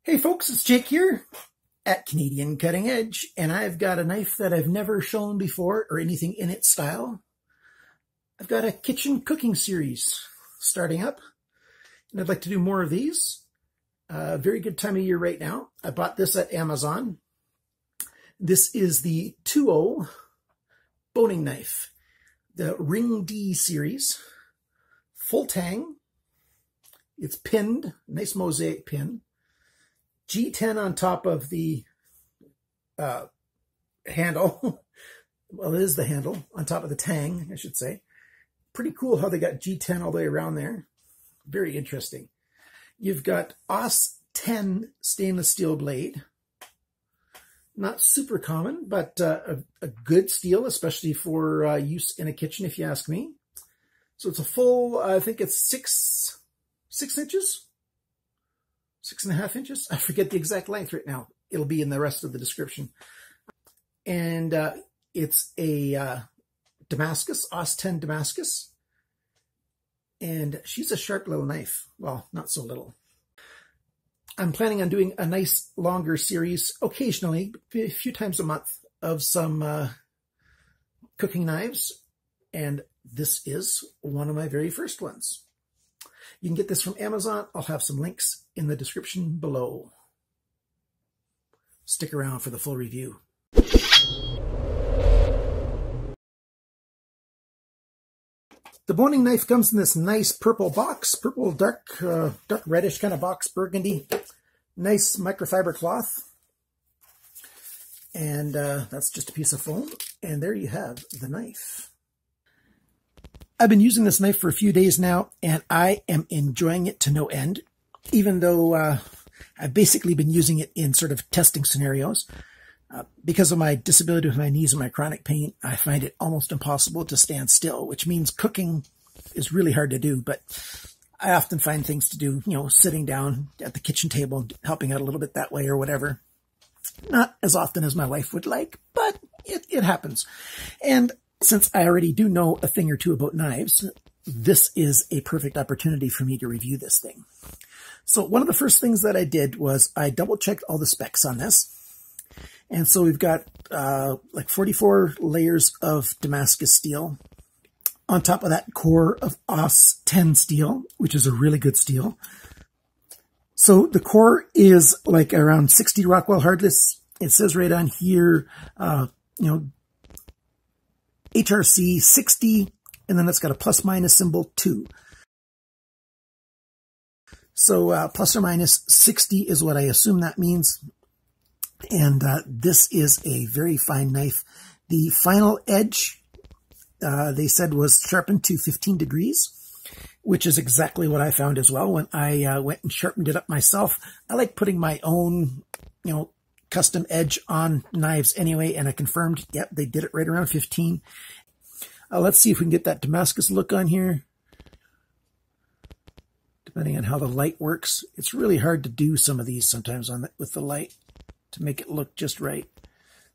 Hey folks, it's Jake here at Canadian Cutting Edge, and I've got a knife that I've never shown before or anything in its style. I've got a kitchen cooking series starting up, and I'd like to do more of these. Very good time of year right now. I bought this at Amazon. This is the TUO boning knife, the Ring D series, full tang. It's pinned, nice mosaic pin. G10 on top of the handle. Well, it is the handle on top of the tang, I should say. Pretty cool how they got G10 all the way around there. Very interesting. You've got AUS-10 stainless steel blade. Not super common, but a good steel, especially for use in a kitchen, if you ask me. So it's a full, I think it's six inches. 6.5 inches. I forget the exact length right now. It'll be in the rest of the description. And it's a Damascus, AUS-10 Damascus. And she's a sharp little knife. Well, not so little. I'm planning on doing a nice longer series occasionally, a few times a month, of some cooking knives. And this is one of my very first ones. You can get this from Amazon. I'll have some links in the description below. Stick around for the full review. The boning knife comes in this nice purple box, purple dark reddish kind of box, burgundy. Nice microfiber cloth. And that's just a piece of foam. And there you have the knife. I've been using this knife for a few days now, and I am enjoying it to no end, even though I've basically been using it in sort of testing scenarios. Because of my disability with my knees and my chronic pain, I find it almost impossible to stand still, which means cooking is really hard to do. But I often find things to do, sitting down at the kitchen table, helping out a little bit that way or whatever. Not as often as my wife would like, but it happens. And since I already do know a thing or two about knives, this is a perfect opportunity for me to review this thing. So one of the first things that I did was I double-checked all the specs on this. And so we've got like 44 layers of Damascus steel. On top of that, core of AUS-10 steel, which is a really good steel. So the core is like around 60 Rockwell hardness. It says right on here, HRC 60, and then it's got a plus minus symbol 2. So plus or minus 60 is what I assume that means. And this is a very fine knife. The final edge, they said, was sharpened to 15 degrees, which is exactly what I found as well when I went and sharpened it up myself. I like putting my own, custom edge on knives anyway, and I confirmed, yep, they did it right around 15. Let's see if we can get that Damascus look on here. Depending on how the light works, it's really hard to do some of these sometimes with the light to make it look just right.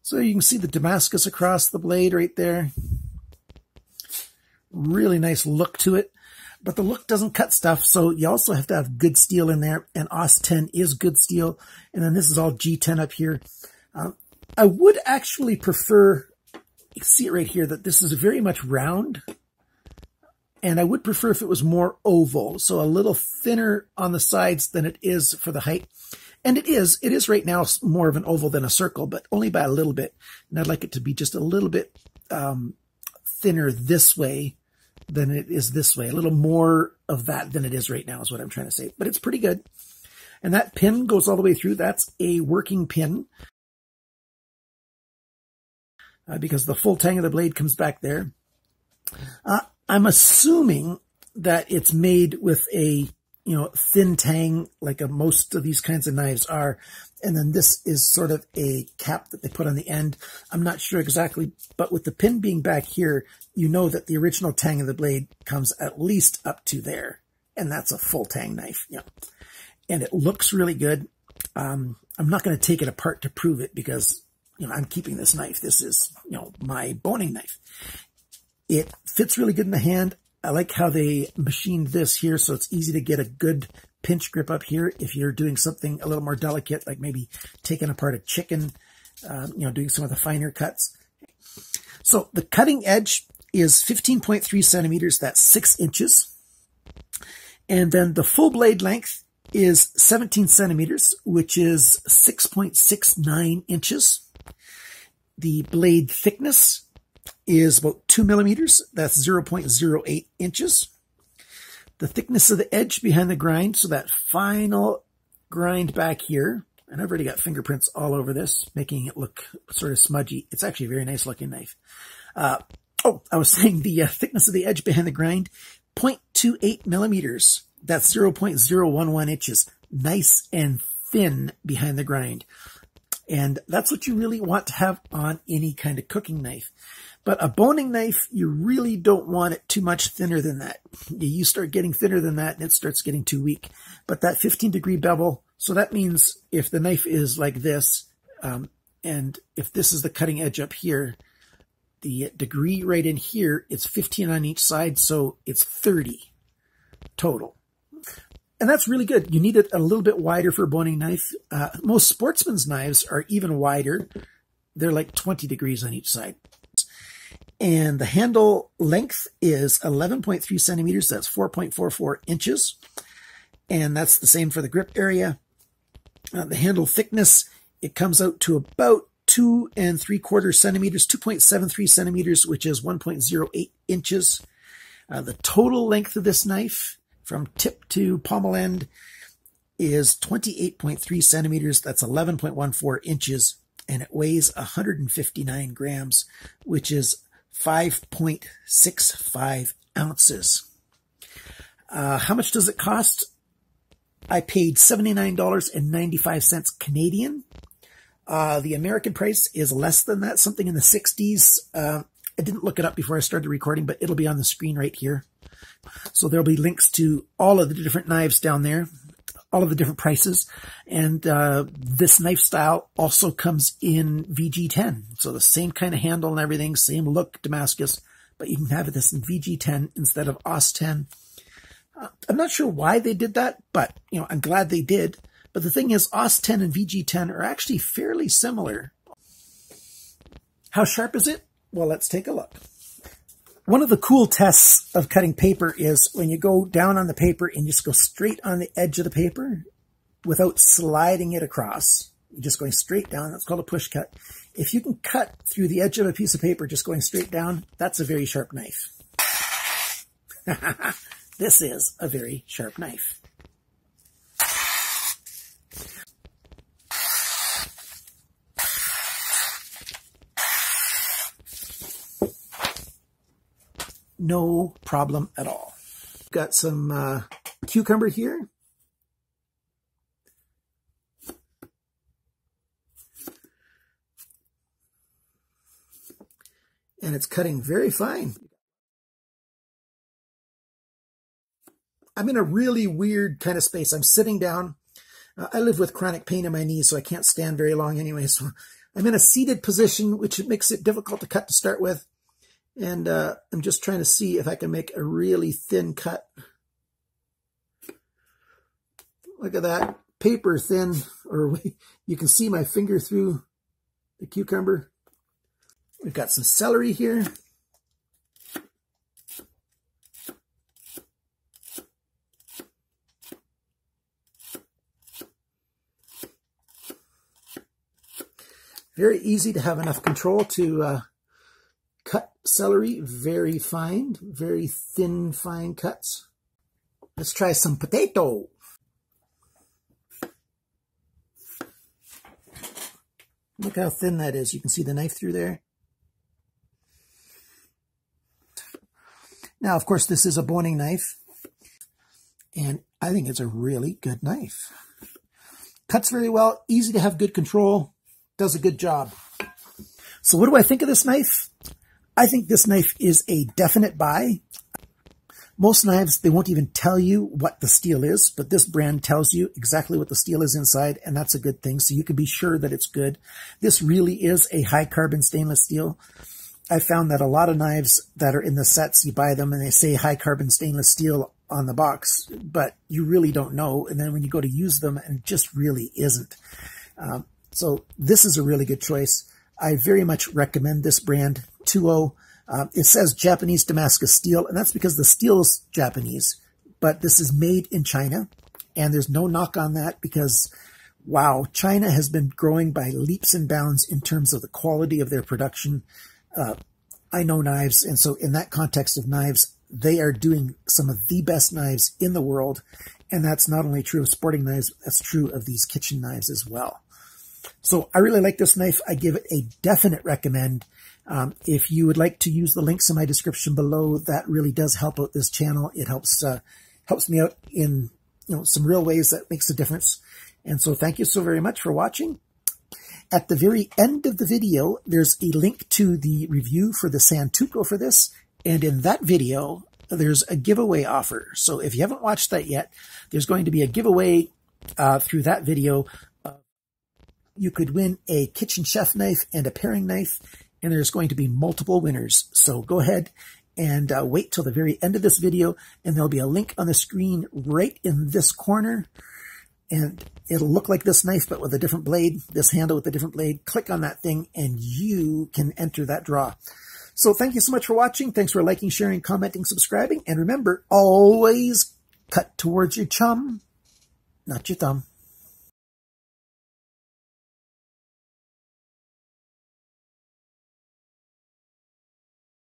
So you can see the Damascus across the blade right there. Really nice look to it. But the look doesn't cut stuff, so you also have to have good steel in there, and AUS-10 is good steel. And then this is all G10 up here. I would actually prefer, you can see it right here, that this is very much round. And I would prefer if it was more oval, so a little thinner on the sides than it is for the height. And it is right now more of an oval than a circle, but only by a little bit. And I'd like it to be just a little bit thinner this way than it is this way. A little more of that than it is right now is what I'm trying to say. But it's pretty good. And that pin goes all the way through. That's a working pin. Because the full tang of the blade comes back there. I'm assuming that it's made with a, thin tang, like most of these kinds of knives are. And then this is sort of a cap that they put on the end. I'm not sure exactly, but with the pin being back here, you know that the original tang of the blade comes at least up to there. And that's a full tang knife. Yeah. And it looks really good. I'm not going to take it apart to prove it because, I'm keeping this knife. This is, my boning knife. It fits really good in the hand. I like how they machined this here so it's easy to get a good pinch grip up here if you're doing something a little more delicate, like maybe taking apart a chicken, doing some of the finer cuts. So the cutting edge is 15.3 centimeters. That's 6 inches. And then the full blade length is 17 centimeters, which is 6.69 inches. The blade thickness is about 2 millimeters. That's 0.08 inches. The thickness of the edge behind the grind, so that final grind back here, and I've already got fingerprints all over this, making it look sort of smudgy. It's actually a very nice looking knife. I was saying the thickness of the edge behind the grind, 0.28 millimeters. That's 0.011 inches. Nice and thin behind the grind. And that's what you really want to have on any kind of cooking knife. But a boning knife, you really don't want it too much thinner than that. You start getting thinner than that and it starts getting too weak. But that 15-degree bevel, so that means if the knife is like this, and if this is the cutting edge up here, the degree right in here, it's 15 on each side, so it's 30 total. And that's really good. You need it a little bit wider for a boning knife. Most sportsman's knives are even wider. They're like 20 degrees on each side. And the handle length is 11.3 centimeters. That's 4.44 inches. And that's the same for the grip area. The handle thickness, it comes out to about 2 3/4 centimeters, 2.73 centimeters, which is 1.08 inches. The total length of this knife from tip to pommel end is 28.3 centimeters. That's 11.14 inches. And it weighs 159 grams, which is 5.65 ounces. How much does it cost? I paid $79.95 Canadian. The American price is less than that, something in the 60s. I didn't look it up before I started recording, but it'll be on the screen right here. So there'll be links to all of the different knives down there, all of the different prices. And this knife style also comes in VG10. So the same kind of handle and everything, same look Damascus, but you can have this in VG10 instead of AUS-10. I'm not sure why they did that, but I'm glad they did. But the thing is, AUS-10 and VG10 are actually fairly similar. How sharp is it? Well, let's take a look. One of the cool tests of cutting paper is when you go down on the paper and just go straight on the edge of the paper without sliding it across. You're just going straight down. That's called a push cut. If you can cut through the edge of a piece of paper just going straight down, that's a very sharp knife. This is a very sharp knife. No problem at all. Got some cucumber here. And it's cutting very fine. I'm in a really weird kind of space. I'm sitting down. I live with chronic pain in my knees, so I can't stand very long anyway. So I'm in a seated position, which makes it difficult to cut to start with. And I'm just trying to see if I can make a really thin cut. Look at that. Paper thin, or you can see my finger through the cucumber. We've got some celery here. Very easy to have enough control to cut celery very fine, very thin, fine cuts. Let's try some potato. Look how thin that is. You can see the knife through there. Now, of course, this is a boning knife, and I think it's a really good knife. Cuts very well, easy to have good control, does a good job. So what do I think of this knife? I think this knife is a definite buy. Most knives, they won't even tell you what the steel is, but this brand tells you exactly what the steel is inside, and that's a good thing, so you can be sure that it's good. This really is a high-carbon stainless steel. I found that a lot of knives that are in the sets, you buy them and they say high-carbon stainless steel on the box, but you really don't know. And then when you go to use them, and it just really isn't. So this is a really good choice. I very much recommend this brand, TUO. It says Japanese Damascus steel, and that's because the steel is Japanese, but this is made in China, and there's no knock on that because, wow, China has been growing by leaps and bounds in terms of the quality of their production. I know knives, and so in that context of knives, they are doing some of the best knives in the world, and that's not only true of sporting knives, that's true of these kitchen knives as well. So I really like this knife. I give it a definite recommend. If you would like to use the links in my description below, that really does help out this channel. It helps me out in some real ways that makes a difference. And so thank you so very much for watching. At the very end of the video, there's a link to the review for the Santoku for this. And in that video, there's a giveaway offer. So if you haven't watched that yet, there's going to be a giveaway through that video. You could win a kitchen chef knife and a paring knife, and there's going to be multiple winners. So go ahead and wait till the very end of this video, and there'll be a link on the screen right in this corner. And it'll look like this knife, but with a different blade, this handle with a different blade. Click on that thing, and you can enter that draw. So thank you so much for watching. Thanks for liking, sharing, commenting, subscribing. And remember, always cut towards your chum, not your thumb.